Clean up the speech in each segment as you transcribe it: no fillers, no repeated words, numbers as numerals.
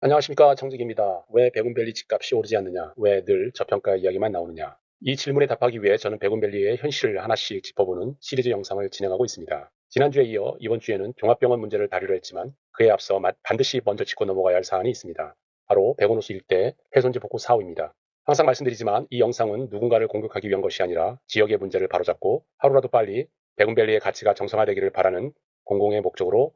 안녕하십니까, 정직입니다. 왜 백운밸리 집값이 오르지 않느냐? 왜 늘 저평가 이야기만 나오느냐? 이 질문에 답하기 위해 저는 백운밸리의 현실을 하나씩 짚어보는 시리즈 영상을 진행하고 있습니다. 지난주에 이어 이번 주에는 종합병원 문제를 다루려 했지만 그에 앞서 반드시 먼저 짚고 넘어가야 할 사안이 있습니다. 바로 백운호수 일대 훼손지 복구 사업입니다. 항상 말씀드리지만 이 영상은 누군가를 공격하기 위한 것이 아니라 지역의 문제를 바로잡고 하루라도 빨리 백운밸리의 가치가 정상화되기를 바라는 공공의 목적으로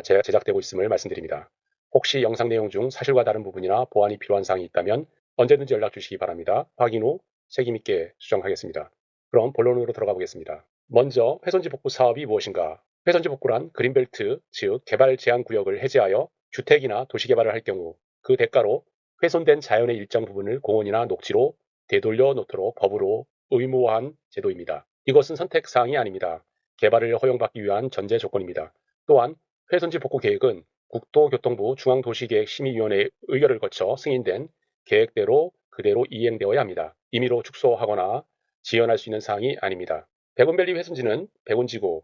제작되고 있음을 말씀드립니다. 혹시 영상 내용 중 사실과 다른 부분이나 보완이 필요한 사항이 있다면 언제든지 연락 주시기 바랍니다. 확인 후 책임있게 수정하겠습니다. 그럼 본론으로 들어가 보겠습니다. 먼저 훼손지 복구 사업이 무엇인가? 훼손지 복구란 그린벨트, 즉 개발 제한 구역을 해제하여 주택이나 도시 개발을 할 경우 그 대가로 훼손된 자연의 일정 부분을 공원이나 녹지로 되돌려 놓도록 법으로 의무화한 제도입니다. 이것은 선택사항이 아닙니다. 개발을 허용받기 위한 전제 조건입니다. 또한 훼손지 복구 계획은 국토교통부 중앙도시계획심의위원회의 의결을 거쳐 승인된 계획대로 그대로 이행되어야 합니다. 임의로 축소하거나 지연할 수 있는 사항이 아닙니다. 백운밸리 훼손지는 백운지구,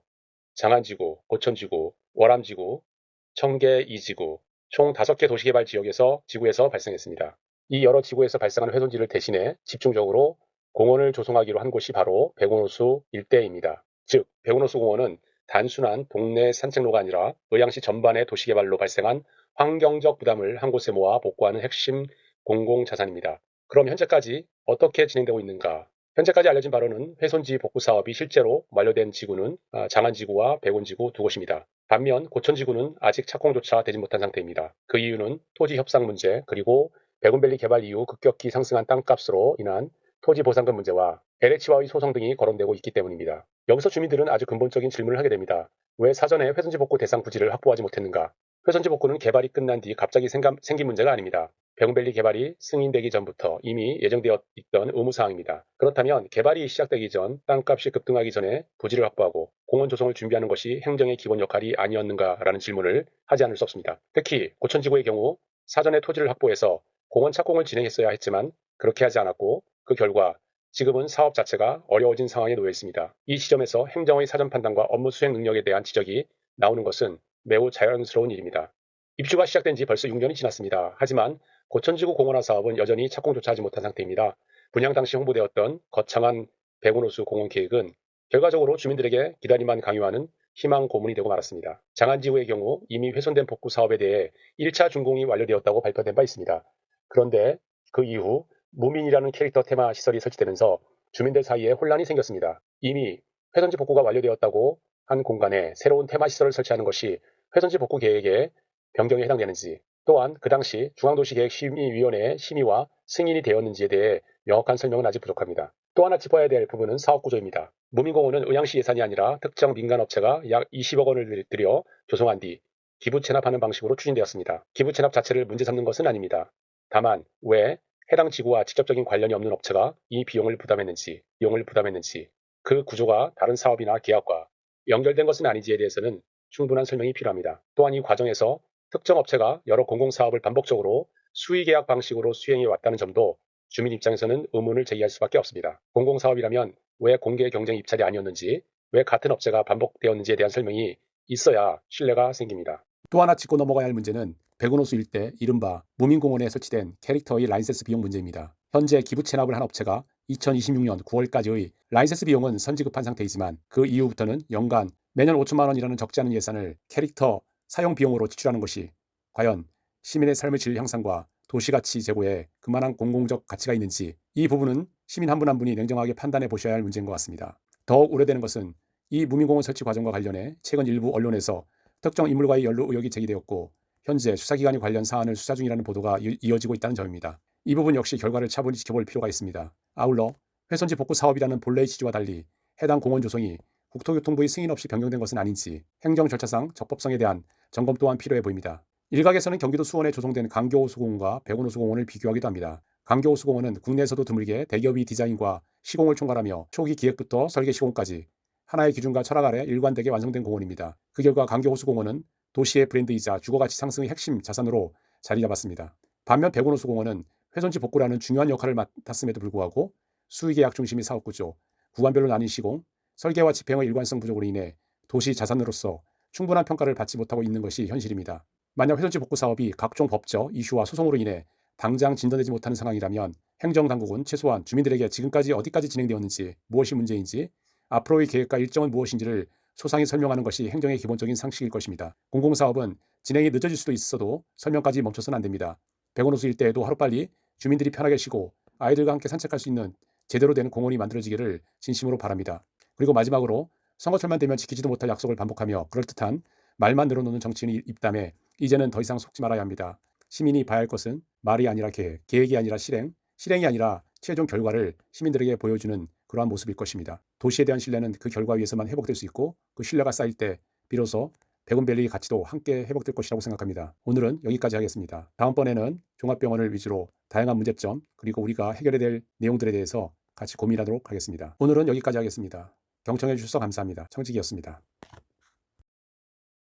장안지구, 고천지구, 월암지구, 청계 2지구, 총 5개 도시개발 지구에서 발생했습니다. 이 여러 지구에서 발생한 훼손지를 대신해 집중적으로 공원을 조성하기로 한 곳이 바로 백운호수 일대입니다. 즉, 백운호수 공원은 단순한 동네 산책로가 아니라 의왕시 전반의 도시개발로 발생한 환경적 부담을 한 곳에 모아 복구하는 핵심 공공자산입니다. 그럼 현재까지 어떻게 진행되고 있는가? 현재까지 알려진 바로는 훼손지 복구 사업이 실제로 완료된 지구는 장안지구와 백운지구 두 곳입니다. 반면 고천지구는 아직 착공조차 되지 못한 상태입니다. 그 이유는 토지 협상 문제 그리고 백운밸리 개발 이후 급격히 상승한 땅값으로 인한 토지 보상금 문제와 LH와의 소송 등이 거론되고 있기 때문입니다. 여기서 주민들은 아주 근본적인 질문을 하게 됩니다. 왜 사전에 훼손지 복구 대상 부지를 확보하지 못했는가? 훼손지 복구는 개발이 끝난 뒤 갑자기 생긴 문제가 아닙니다. 백운밸리 개발이 승인되기 전부터 이미 예정되어 있던 의무사항입니다. 그렇다면 개발이 시작되기 전 땅값이 급등하기 전에 부지를 확보하고 공원 조성을 준비하는 것이 행정의 기본 역할이 아니었는가라는 질문을 하지 않을 수 없습니다. 특히 고천지구의 경우 사전에 토지를 확보해서 공원 착공을 진행했어야 했지만 그렇게 하지 않았고 그 결과 지금은 사업 자체가 어려워진 상황에 놓여 있습니다. 이 지점에서 행정의 사전 판단과 업무 수행 능력에 대한 지적이 나오는 것은 매우 자연스러운 일입니다. 입주가 시작된 지 벌써 6년이 지났습니다. 하지만 고천지구 공원화 사업은 여전히 착공조차 하지 못한 상태입니다. 분양 당시 홍보되었던 거창한 백운호수 공원 계획은 결과적으로 주민들에게 기다림만 강요하는 희망 고문이 되고 말았습니다. 장안지구의 경우 이미 훼손된 복구 사업에 대해 1차 준공이 완료되었다고 발표된 바 있습니다. 그런데 그 이후 무민이라는 캐릭터 테마 시설이 설치되면서 주민들 사이에 혼란이 생겼습니다. 이미 훼손지 복구가 완료되었다고 한 공간에 새로운 테마 시설을 설치하는 것이 훼손지 복구 계획에 변경에 해당되는지 또한 그 당시 중앙도시계획심의위원회의 심의와 승인이 되었는지에 대해 명확한 설명은 아직 부족합니다. 또 하나 짚어야 될 부분은 사업 구조입니다. 무민공원은 의왕시 예산이 아니라 특정 민간업체가 약 20억 원을 들여 조성한 뒤 기부 체납하는 방식으로 추진되었습니다. 기부 체납 자체를 문제 삼는 것은 아닙니다. 다만 왜 해당 지구와 직접적인 관련이 없는 업체가 이 비용을 부담했는지 그 구조가 다른 사업이나 계약과 연결된 것은 아닌지에 대해서는 충분한 설명이 필요합니다. 또한 이 과정에서 특정 업체가 여러 공공사업을 반복적으로 수의계약 방식으로 수행해 왔다는 점도 주민 입장에서는 의문을 제기할 수밖에 없습니다. 공공사업이라면 왜 공개 경쟁 입찰이 아니었는지, 왜 같은 업체가 반복되었는지에 대한 설명이 있어야 신뢰가 생깁니다. 또 하나 짚고 넘어가야 할 문제는 백운호수 일대 이른바 무민공원에 설치된 캐릭터의 라이센스 비용 문제입니다. 현재 기부 체납을 한 업체가 2026년 9월까지의 라이센스 비용은 선지급한 상태이지만 그 이후부터는 연간 매년 5천만 원이라는 적지 않은 예산을 캐릭터 사용 비용으로 지출하는 것이 과연 시민의 삶의 질 향상과 도시가치 제고에 그만한 공공적 가치가 있는지 이 부분은 시민 한 분 한 분이 냉정하게 판단해 보셔야 할 문제인 것 같습니다. 더욱 우려되는 것은 이 무민공원 설치 과정과 관련해 최근 일부 언론에서 특정 인물과의 연루 의혹이 제기되었고 현재 수사기관이 관련 사안을 수사 중이라는 보도가 이어지고 있다는 점입니다. 이 부분 역시 결과를 차분히 지켜볼 필요가 있습니다. 아울러 훼손지 복구 사업이라는 본래의 취지와 달리 해당 공원 조성이 국토교통부의 승인 없이 변경된 것은 아닌지 행정 절차상 적법성에 대한 점검 또한 필요해 보입니다. 일각에서는 경기도 수원에 조성된 강교호수공원과 백운호수공원을 비교하기도 합니다. 강교호수공원은 국내에서도 드물게 대기업이 디자인과 시공을 총괄하며 초기 기획부터 설계 시공까지 하나의 기준과 철학 아래 일관되게 완성된 공원입니다. 그 결과 강교호수공원은 도시의 브랜드이자 주거가치 상승의 핵심 자산으로 자리 잡았습니다. 반면 백운호수공원은 훼손지 복구라는 중요한 역할을 맡았음에도 불구하고 수의계약 중심의 사업구조, 구간별로 나뉜 시공, 설계와 집행의 일관성 부족으로 인해 도시 자산으로서 충분한 평가를 받지 못하고 있는 것이 현실입니다. 만약 회선지 복구 사업이 각종 법적 이슈와 소송으로 인해 당장 진전되지 못하는 상황이라면 행정당국은 최소한 주민들에게 지금까지 어디까지 진행되었는지, 무엇이 문제인지, 앞으로의 계획과 일정은 무엇인지를 소상히 설명하는 것이 행정의 기본적인 상식일 것입니다. 공공사업은 진행이 늦어질 수도 있어도 설명까지 멈춰서는 안 됩니다. 백원호수 일대에도 하루빨리 주민들이 편하게 쉬고 아이들과 함께 산책할 수 있는 제대로 된 공원이 만들어지기를 진심으로 바랍니다. 그리고 마지막으로 선거철만 되면 지키지도 못할 약속을 반복하며 그럴듯한 말만 늘어놓는 정치인이 입담해 이제는 더 이상 속지 말아야 합니다. 시민이 봐야 할 것은 말이 아니라 계획, 계획이 아니라 실행, 실행이 아니라 최종 결과를 시민들에게 보여주는 그러한 모습일 것입니다. 도시에 대한 신뢰는 그 결과 위에서만 회복될 수 있고 그 신뢰가 쌓일 때 비로소 백운밸리 가치도 함께 회복될 것이라고 생각합니다. 오늘은 여기까지 하겠습니다. 다음번에는 종합병원을 위주로 다양한 문제점 그리고 우리가 해결해야 될 내용들에 대해서 같이 고민하도록 하겠습니다. 오늘은 여기까지 하겠습니다. 경청해 주셔서 감사합니다. 청직이었습니다.